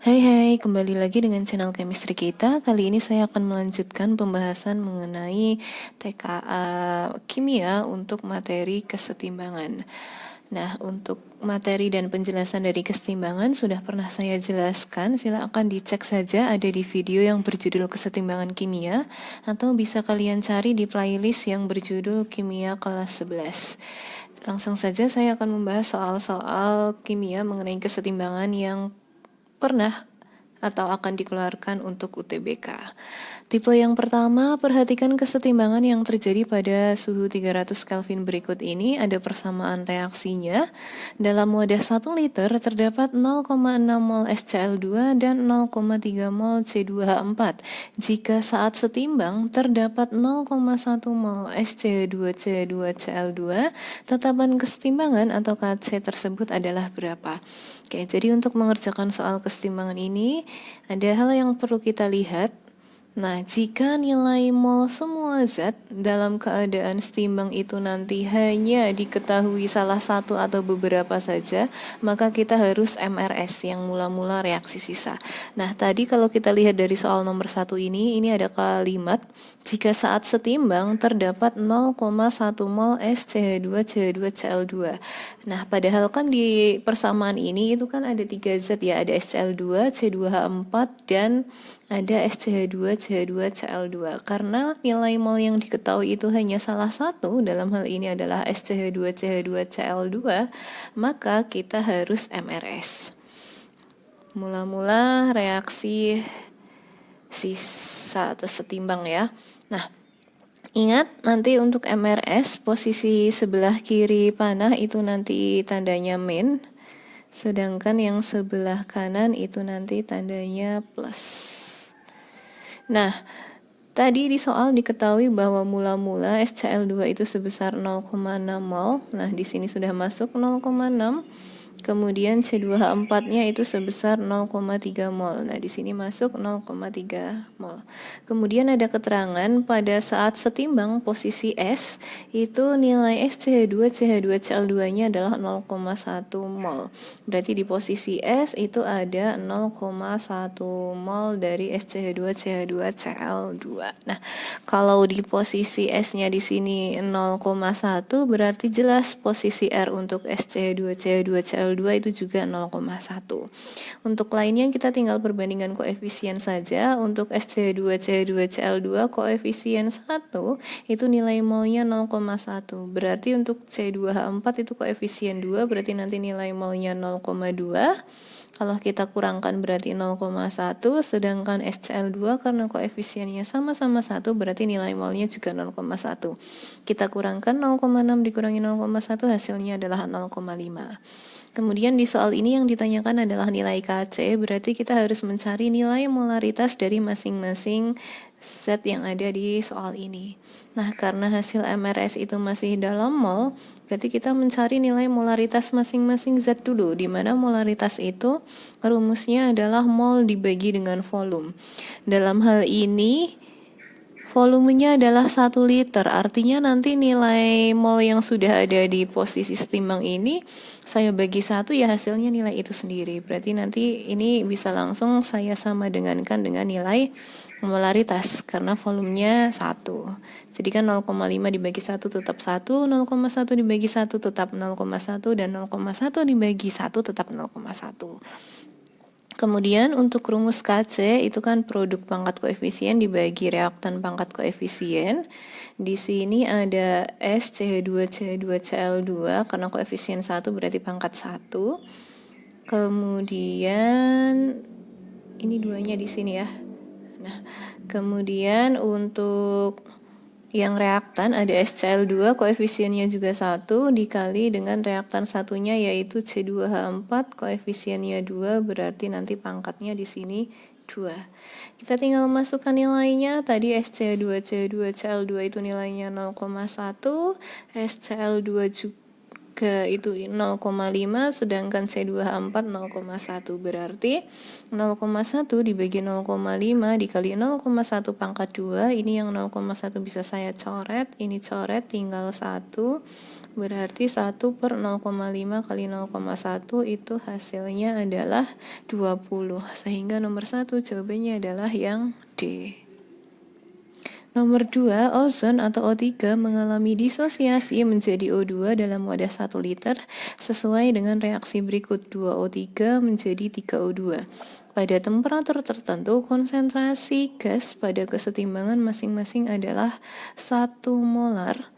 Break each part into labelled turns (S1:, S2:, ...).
S1: Hai hai, kembali lagi dengan channel chemistry kita. Kali ini saya akan melanjutkan pembahasan mengenai TKA kimia untuk materi kesetimbangan. Nah, untuk materi dan penjelasan dari kesetimbangan sudah pernah saya jelaskan. Silakan dicek saja, ada di video yang berjudul kesetimbangan kimia, atau bisa kalian cari di playlist yang berjudul kimia kelas 11. Langsung saja saya akan membahas soal-soal kimia mengenai kesetimbangan yang pernah atau akan dikeluarkan untuk UTBK. Tipe yang pertama, perhatikan kesetimbangan yang terjadi pada suhu 300 Kelvin berikut ini. Ada persamaan reaksinya. Dalam wadah 1 liter terdapat 0,6 mol SCl2 dan 0,3 mol C2H4. Jika saat setimbang terdapat 0,1 mol SC2C2Cl2, tetapan kesetimbangan atau KC tersebut adalah berapa? Oke, jadi untuk mengerjakan soal kesetimbangan ini, ada hal yang perlu kita lihat. Nah, jika nilai mol semua zat dalam keadaan setimbang itu nanti hanya diketahui salah satu atau beberapa saja, maka kita harus MRS yang mula-mula reaksi sisa. Nah, tadi kalau kita lihat dari soal nomor 1 ini ada kalimat, jika saat setimbang terdapat 0,1 mol SCH2CH2Cl2. Nah, padahal kan di persamaan ini itu kan ada 3 zat ya, ada SCl2, C2H4, dan ada SCH2CH2Cl2. Karena nilai mol yang diketahui itu hanya salah satu, dalam hal ini adalah SCH2CH2Cl2, maka kita harus MRS. Mula-mula reaksi sisa atau setimbang ya. Nah, ingat nanti untuk MRS posisi sebelah kiri panah itu nanti tandanya min, sedangkan yang sebelah kanan itu nanti tandanya plus. Nah, tadi di soal diketahui bahwa mula-mula SCl2 itu sebesar 0,6 mol. Nah, di sini sudah masuk 0,6. Kemudian C2H4-nya itu sebesar 0,3 mol. Nah, di sini masuk 0,3 mol. Kemudian ada keterangan pada saat setimbang posisi S, itu nilai SCH2CH2Cl2-nya adalah 0,1 mol. Berarti di posisi S itu ada 0,1 mol dari SCH2CH2Cl2. Nah, kalau di posisi S-nya di sini 0,1, berarti jelas posisi R untuk SCH2CH2Cl2 itu juga 0,1. Untuk lainnya kita tinggal perbandingan koefisien saja. Untuk SCH2CH2Cl2 koefisien 1 itu nilai molnya 0,1. Berarti untuk C2H4 itu koefisien 2, berarti nanti nilai molnya 0,2. Kalau kita kurangkan berarti 0,1, sedangkan SCl2 karena koefisiennya sama-sama 1 berarti nilai molnya juga 0,1. Kita kurangkan 0,6 dikurangi 0,1 hasilnya adalah 0,5. Kemudian di soal ini yang ditanyakan adalah nilai KC, berarti kita harus mencari nilai molaritas dari masing-masing zat yang ada di soal ini. Nah, karena hasil MRS itu masih dalam mol, berarti kita mencari nilai molaritas masing-masing zat dulu, di mana molaritas itu rumusnya adalah mol dibagi dengan volume. Dalam hal ini, volumenya adalah 1 liter, artinya nanti nilai mol yang sudah ada di posisi setimbang ini saya bagi 1 ya hasilnya nilai itu sendiri. Berarti nanti ini bisa langsung saya sama dengankan dengan nilai molaritas karena volumenya 1. Jadi kan 0,5 dibagi 1 tetap 1, 0,1 dibagi 1 tetap 0,1, dan 0,1 dibagi 1 tetap 0,1. Kemudian untuk rumus KC itu kan produk pangkat koefisien dibagi reaktan pangkat koefisien. Di sini ada SCH2CH2Cl2 karena koefisien 1 berarti pangkat 1. Kemudian ini duanya di sini ya. Nah, kemudian untuk yang reaktan ada SCl2, koefisiennya juga 1 dikali dengan reaktan satunya yaitu C2H4, koefisiennya 2, berarti nanti pangkatnya di sini 2. Kita tinggal memasukkan nilainya. Tadi SC2C2Cl2 itu nilainya 0,1, SCl2 3 itu 0,5, sedangkan C2H4 0,1. Berarti 0,1 dibagi 0,5 dikali 0,1 pangkat 2, ini yang 0,1 bisa saya coret, ini coret tinggal 1. Berarti 1 per 0,5 kali 0,1 itu hasilnya adalah 20. Sehingga nomor 1 jawabannya adalah yang D. Nomor 2, ozon atau O3 mengalami disosiasi menjadi O2 dalam wadah 1 liter sesuai dengan reaksi berikut. 2O3 menjadi 3O2. Pada temperatur tertentu, konsentrasi gas pada kesetimbangan masing-masing adalah 1 molar.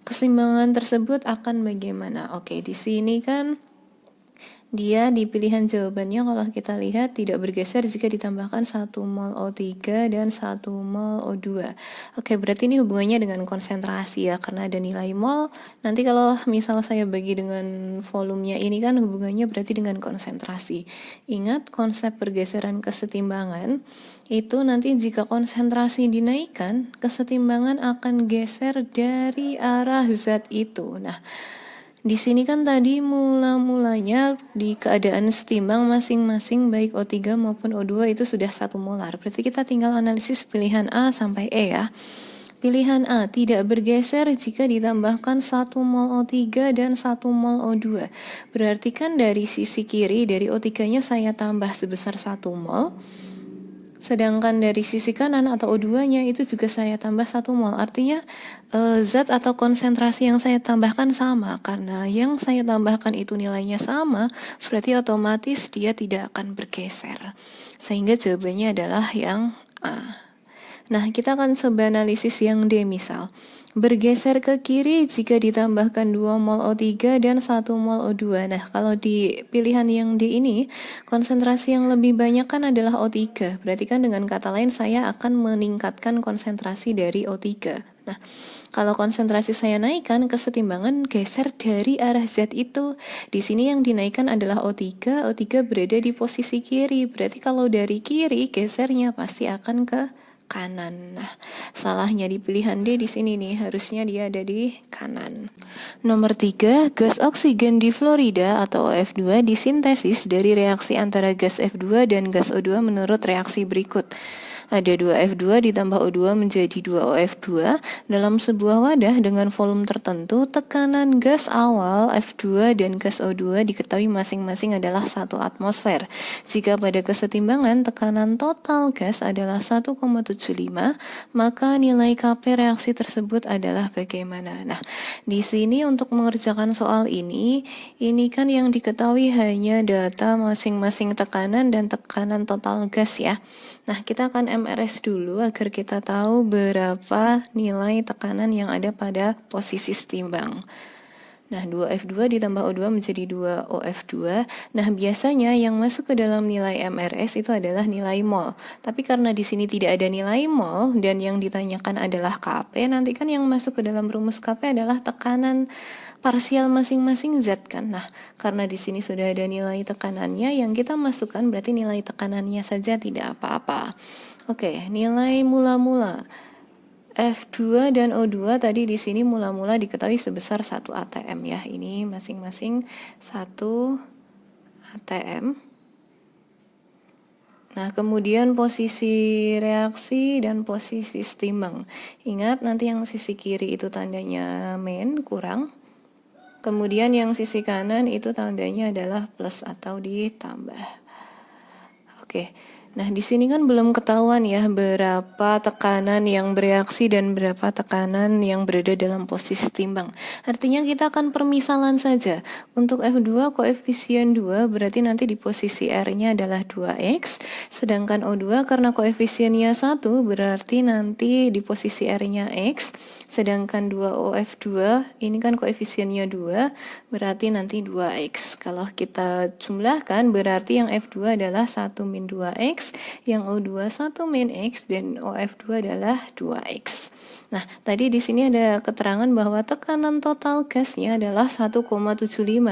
S1: Keseimbangan tersebut akan bagaimana? Oke, di sini kan dia di pilihan jawabannya kalau kita lihat tidak bergeser jika ditambahkan 1 mol O3 dan 1 mol O2. Oke, berarti ini hubungannya dengan konsentrasi ya, karena ada nilai mol. Nanti kalau misal saya bagi dengan volumenya ini kan hubungannya berarti dengan konsentrasi. Ingat konsep pergeseran kesetimbangan itu nanti jika konsentrasi dinaikkan, kesetimbangan akan geser dari arah zat itu. Nah, di sini kan tadi mula-mulanya di keadaan setimbang masing-masing baik O3 maupun O2 itu sudah 1 molar. Berarti kita tinggal analisis pilihan A sampai E ya. Pilihan A tidak bergeser jika ditambahkan 1 mol O3 dan 1 mol O2. Berarti kan dari sisi kiri dari O3-nya saya tambah sebesar 1 mol. Sedangkan dari sisi kanan atau O2-nya itu juga saya tambah 1 mol. Artinya zat atau konsentrasi yang saya tambahkan sama. Karena yang saya tambahkan itu nilainya sama, berarti otomatis dia tidak akan bergeser. Sehingga jawabannya adalah yang A. Nah, kita akan coba analisis yang D misal. Bergeser ke kiri jika ditambahkan 2 mol O3 dan 1 mol O2. Nah, kalau di pilihan yang D ini, konsentrasi yang lebih banyak kan adalah O3. Berarti kan dengan kata lain saya akan meningkatkan konsentrasi dari O3. Nah, kalau konsentrasi saya naikkan, kesetimbangan geser dari arah Z itu. Di sini yang dinaikkan adalah O3. O3 berada di posisi kiri. Berarti kalau dari kiri, gesernya pasti akan ke kanan. Nah, salahnya di pilihan D di sini nih, harusnya dia ada di kanan. Nomor 3, gas oksigen di Florida atau OF2 disintesis dari reaksi antara gas F2 dan gas O2 menurut reaksi berikut. Ada 2F2 ditambah O2 menjadi 2OF2. Dalam sebuah wadah dengan volume tertentu, tekanan gas awal F2 dan gas O2 diketahui masing-masing adalah 1 atmosfer. Jika pada kesetimbangan tekanan total gas adalah 1,75, maka nilai Kp reaksi tersebut adalah bagaimana? Nah, di sini untuk mengerjakan soal ini kan yang diketahui hanya data masing-masing tekanan dan tekanan total gas ya. Nah, kita akan MRS dulu agar kita tahu berapa nilai tekanan yang ada pada posisi setimbang. Nah, 2F2 ditambah O2 menjadi 2OF2. Nah, biasanya yang masuk ke dalam nilai MRS itu adalah nilai mol. Tapi karena di sini tidak ada nilai mol dan yang ditanyakan adalah Kp, nanti kan yang masuk ke dalam rumus Kp adalah tekanan parsial masing-masing zat kan. Nah, karena di sini sudah ada nilai tekanannya, yang kita masukkan berarti nilai tekanannya saja, tidak apa-apa. Oke, nilai mula-mula F2 dan O2 tadi di sini mula-mula diketahui sebesar 1 atm ya. Ini masing-masing 1 atm. Nah, kemudian posisi reaksi dan posisi setimbang. Ingat nanti yang sisi kiri itu tandanya min, kurang. Kemudian yang sisi kanan itu tandanya adalah plus atau ditambah. Oke. Nah, di sini kan belum ketahuan ya berapa tekanan yang bereaksi dan berapa tekanan yang berada dalam posisi timbang. Artinya kita akan permisalan saja. Untuk F2 koefisien 2 berarti nanti di posisi R-nya adalah 2X. Sedangkan O2 karena koefisiennya 1 berarti nanti di posisi R-nya X. Sedangkan 2OF2 ini kan koefisiennya 2 berarti nanti 2X. Kalau kita jumlahkan berarti yang F2 adalah 1 min 2X, yang O2 1 min X, dan OF2 adalah 2X. Nah, tadi di sini ada keterangan bahwa tekanan total gasnya adalah 1,75.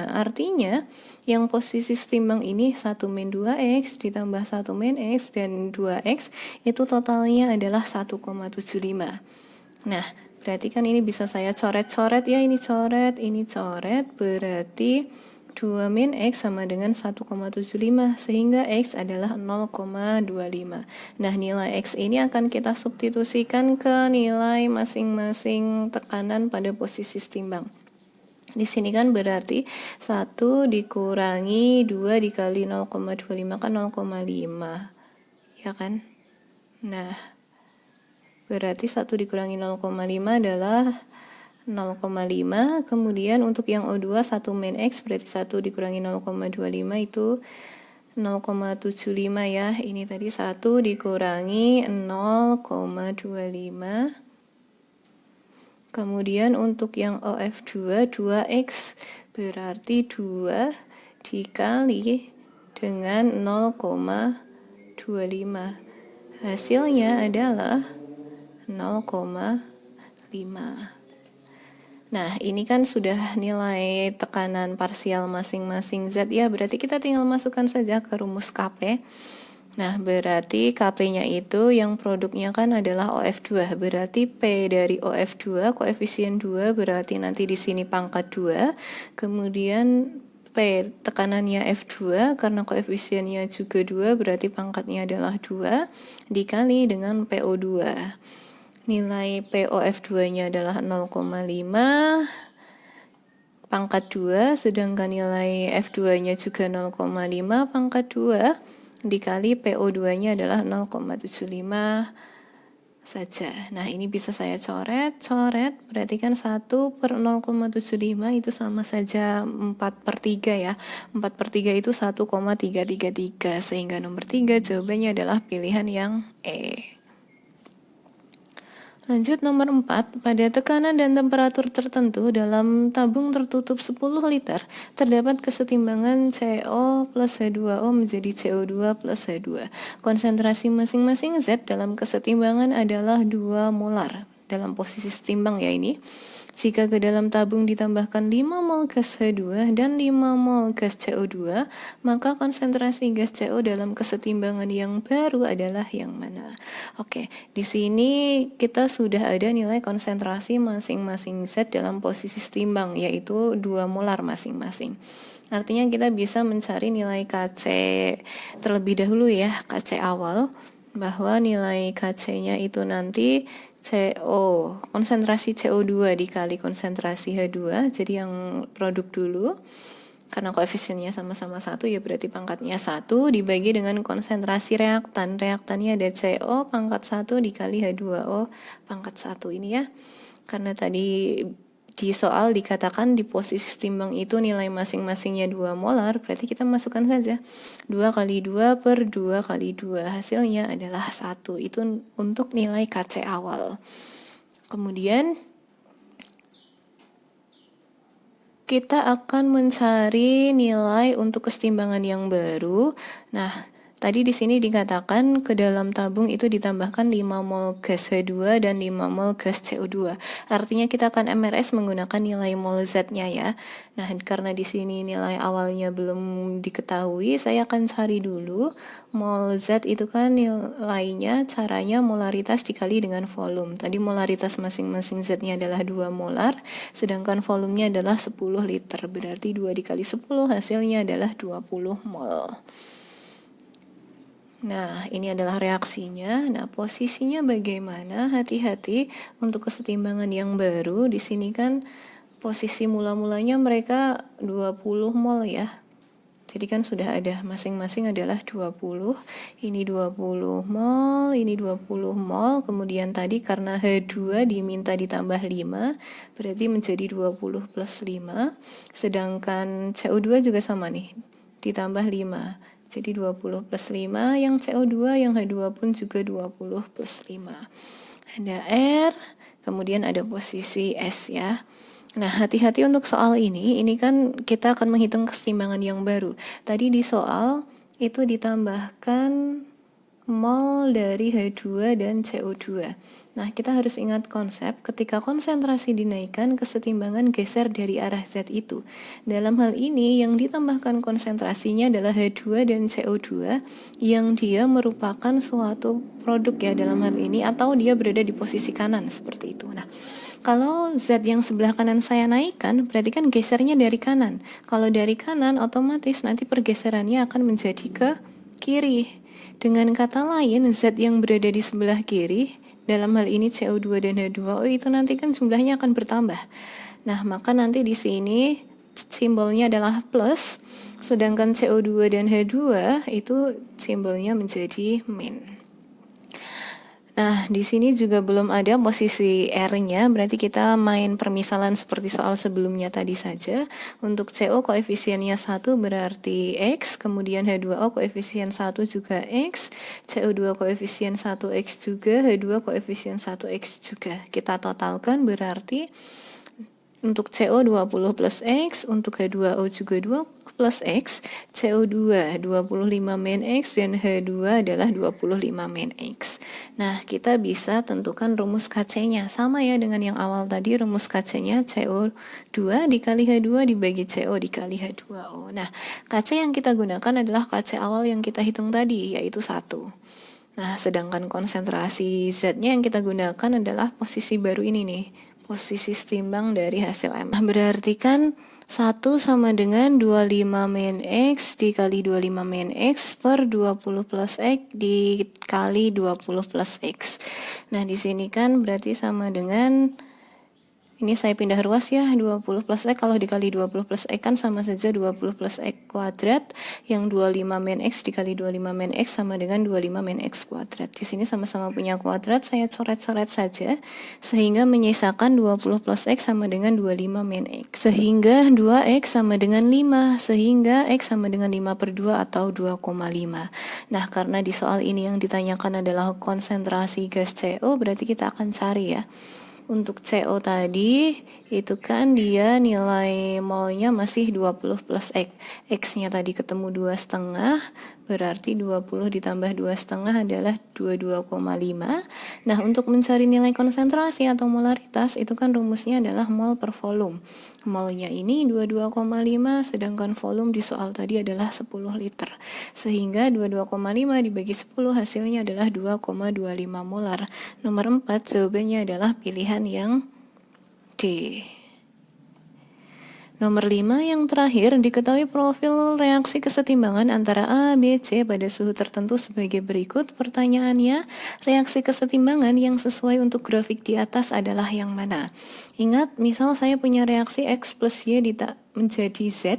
S1: Artinya, yang posisi setimbang ini 1 min 2X ditambah 1 min X dan 2X itu totalnya adalah 1,75. Nah, Berarti kan ini bisa saya coret-coret ya, ini coret, berarti 2 min X sama dengan 1,75, sehingga X adalah 0,25. Nah, nilai X ini akan kita substitusikan ke nilai masing-masing tekanan pada posisi timbang. Di sini kan berarti 1 dikurangi 2 dikali 0,25 kan 0,5. Ya kan? Nah, berarti 1 dikurangi 0,5 adalah 0,5. Kemudian untuk yang O2 1 min X berarti 1 dikurangi 0,25 itu 0,75 ya. Ini tadi 1 dikurangi 0,25. Kemudian untuk yang OF2 2X berarti 2 dikali dengan 0,25. Hasilnya adalah 0,5. Nah, ini kan sudah nilai tekanan parsial masing-masing Z ya, berarti kita tinggal masukkan saja ke rumus KP. Nah, berarti KP-nya itu yang produknya kan adalah OF2. Berarti P dari OF2, koefisien 2, berarti nanti di sini pangkat 2. Kemudian P tekanannya F2, karena koefisiennya juga 2, berarti pangkatnya adalah 2, dikali dengan PO2. Nilai POF2-nya adalah 0,5, pangkat 2, sedangkan nilai F2-nya juga 0,5, pangkat 2, dikali PO2-nya adalah 0,75 saja. Nah, ini bisa saya coret, berarti kan 1 per 0,75 itu sama saja 4/3 ya. 4/3 itu 1,333, sehingga nomor 3 jawabannya adalah pilihan yang E. Lanjut nomor 4, pada tekanan dan temperatur tertentu dalam tabung tertutup 10 liter, terdapat kesetimbangan CO plus H2O menjadi CO2 plus H2. Konsentrasi masing-masing Z dalam kesetimbangan adalah 2 molar. Dalam posisi setimbang ya ini. Jika ke dalam tabung ditambahkan 5 mol gas H2 dan 5 mol gas CO2, maka konsentrasi gas CO dalam kesetimbangan yang baru adalah yang mana? Oke, di sini kita sudah ada nilai konsentrasi masing-masing Z dalam posisi setimbang, yaitu 2 molar masing-masing. Artinya kita bisa mencari nilai KC terlebih dahulu ya, KC awal, bahwa nilai KC-nya itu nanti CO, konsentrasi CO2 dikali konsentrasi H2, jadi yang produk dulu, karena koefisiennya sama-sama 1 ya berarti pangkatnya 1 dibagi dengan konsentrasi reaktan. Reaktannya ada CO pangkat 1 dikali H2O pangkat 1 ini ya. Karena tadi di soal dikatakan di posisi timbang itu nilai masing-masingnya 2 molar, berarti kita masukkan saja 2 kali 2 per 2 kali 2, hasilnya adalah 1. Itu untuk nilai KC awal. Kemudian kita akan mencari nilai untuk kesetimbangan yang baru. Nah, tadi di sini dikatakan ke dalam tabung itu ditambahkan 5 mol gas H2 dan 5 mol gas CO2. Artinya kita akan MRS menggunakan nilai mol Z-nya ya. Nah, karena di sini nilai awalnya belum diketahui, saya akan cari dulu mol Z itu kan nilainya, caranya molaritas dikali dengan volume. Tadi molaritas masing-masing Z-nya adalah 2 molar, sedangkan volumenya adalah 10 liter. Berarti 2 dikali 10 hasilnya adalah 20 mol. Nah, ini adalah reaksinya. Nah, posisinya bagaimana? Hati-hati untuk kesetimbangan yang baru. Di sini kan posisi mula-mulanya mereka 20 mol ya. Jadi kan sudah ada masing-masing adalah 20. Ini 20 mol, ini 20 mol. Kemudian tadi karena H2 diminta ditambah 5, berarti menjadi 20 plus 5. Sedangkan CO2 juga sama nih, ditambah 5. Jadi 20 plus 5, yang CO2, yang H2 pun juga 20 plus 5. Ada R, kemudian ada posisi S ya. Nah, hati-hati untuk soal ini kan kita akan menghitung kesetimbangan yang baru. Tadi di soal itu ditambahkan mol dari H2 dan CO2. Nah, kita harus ingat konsep ketika konsentrasi dinaikkan, kesetimbangan geser dari arah Z itu. Dalam hal ini, yang ditambahkan konsentrasinya adalah H2 dan CO2 yang dia merupakan suatu produk ya dalam hal ini, atau dia berada di posisi kanan seperti itu. Nah, Kalau zat yang sebelah kanan saya naikkan, berarti kan gesernya dari kanan. Kalau dari kanan, otomatis nanti pergeserannya akan menjadi ke kiri. Dengan kata lain, zat yang berada di sebelah kiri, dalam hal ini CO2 dan H2O, itu nanti kan jumlahnya akan bertambah. Nah, maka nanti di sini simbolnya adalah plus, sedangkan CO2 dan H2 itu simbolnya menjadi min. Nah, di sini juga belum ada posisi R-nya, berarti kita main permisalan seperti soal sebelumnya tadi saja. Untuk CO koefisiennya 1 berarti X, kemudian H2O koefisien 1 juga X, CO2 koefisien 1X juga, H2 koefisien 1X juga. Kita totalkan berarti untuk CO 20 plus X, untuk H2O juga 20 plus X, CO2 25 min X, dan H2 adalah 25 min X. Nah, kita bisa tentukan rumus KC-nya. Sama ya dengan yang awal tadi, rumus KC-nya CO2 dikali H2 dibagi CO dikali H2O. Nah, KC yang kita gunakan adalah KC awal yang kita hitung tadi, yaitu 1. Nah, sedangkan konsentrasi Z-nya yang kita gunakan adalah posisi baru ini nih, posisi setimbang dari hasil M. Berarti kan 1 sama dengan 25 min X dikali 25 min X per 20 plus X dikali 20 plus X. Nah, di sini kan berarti sama dengan, ini saya pindah ruas ya, 20 plus X kalau dikali 20 plus X kan sama saja 20 plus X kuadrat, yang 25 min X dikali 25 min X sama dengan 25 min X kuadrat. Di sini sama-sama punya kuadrat, saya coret-coret saja, sehingga menyisakan 20 plus X sama dengan 25 min X. Sehingga 2X sama dengan 5, sehingga X sama dengan 5 per 2 atau 2,5. Nah, karena di soal ini yang ditanyakan adalah konsentrasi gas CO, berarti kita akan cari ya. Untuk CO tadi, itu kan dia nilai molnya masih 20 plus X. X-nya tadi ketemu 2,5, berarti 20 ditambah 2,5 adalah 22,5. Nah, untuk mencari nilai konsentrasi atau molaritas, itu kan rumusnya adalah mol per volume. Molnya ini 22,5, sedangkan volume di soal tadi adalah 10 liter. Sehingga 22,5 dibagi 10 hasilnya adalah 2,25 molar. Nomor 4 jawabannya adalah pilihan yang D. Nomor 5 yang terakhir, diketahui profil reaksi kesetimbangan antara A, B, C pada suhu tertentu sebagai berikut. Pertanyaannya, reaksi kesetimbangan yang sesuai untuk grafik di atas adalah yang mana? Ingat, misal saya punya reaksi X plus Y menjadi Z.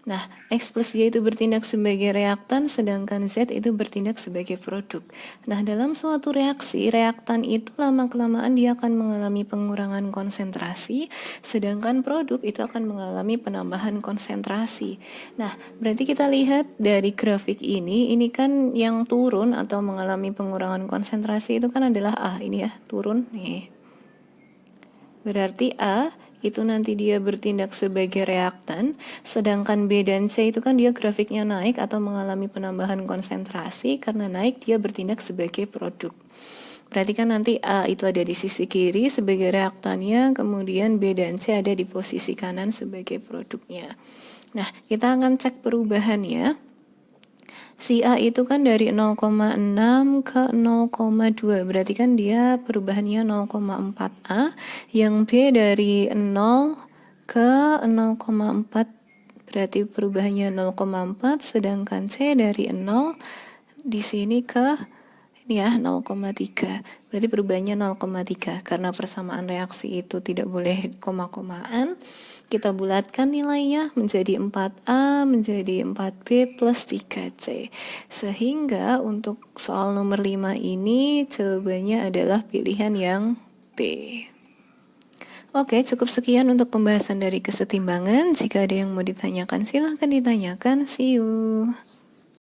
S1: Nah, X plus Y itu bertindak sebagai reaktan, sedangkan Z itu bertindak sebagai produk. Nah, dalam suatu reaksi, reaktan itu lama-kelamaan dia akan mengalami pengurangan konsentrasi, sedangkan produk itu akan mengalami penambahan konsentrasi. Nah, berarti kita lihat dari grafik ini kan yang turun atau mengalami pengurangan konsentrasi itu kan adalah A, ini ya, turun nih. Berarti A itu nanti dia bertindak sebagai reaktan, sedangkan B dan C itu kan dia grafiknya naik atau mengalami penambahan konsentrasi, karena naik dia bertindak sebagai produk. Berarti kan nanti A itu ada di sisi kiri sebagai reaktannya, kemudian B dan C ada di posisi kanan sebagai produknya. Nah, kita akan cek perubahan ya. Si A itu kan dari 0,6 ke 0,2, berarti kan dia perubahannya 0,4 A, yang B dari 0 ke 0,4, berarti perubahannya 0,4, sedangkan C dari 0 di sini ke ini ya 0,3, berarti perubahannya 0,3. Karena persamaan reaksi itu tidak boleh koma-komaan, kita bulatkan nilainya menjadi 4A menjadi 4B plus 3C. Sehingga untuk soal nomor 5 ini jawabannya adalah pilihan yang B. Oke, cukup sekian untuk pembahasan dari kesetimbangan. Jika ada yang mau ditanyakan, silahkan ditanyakan. See you.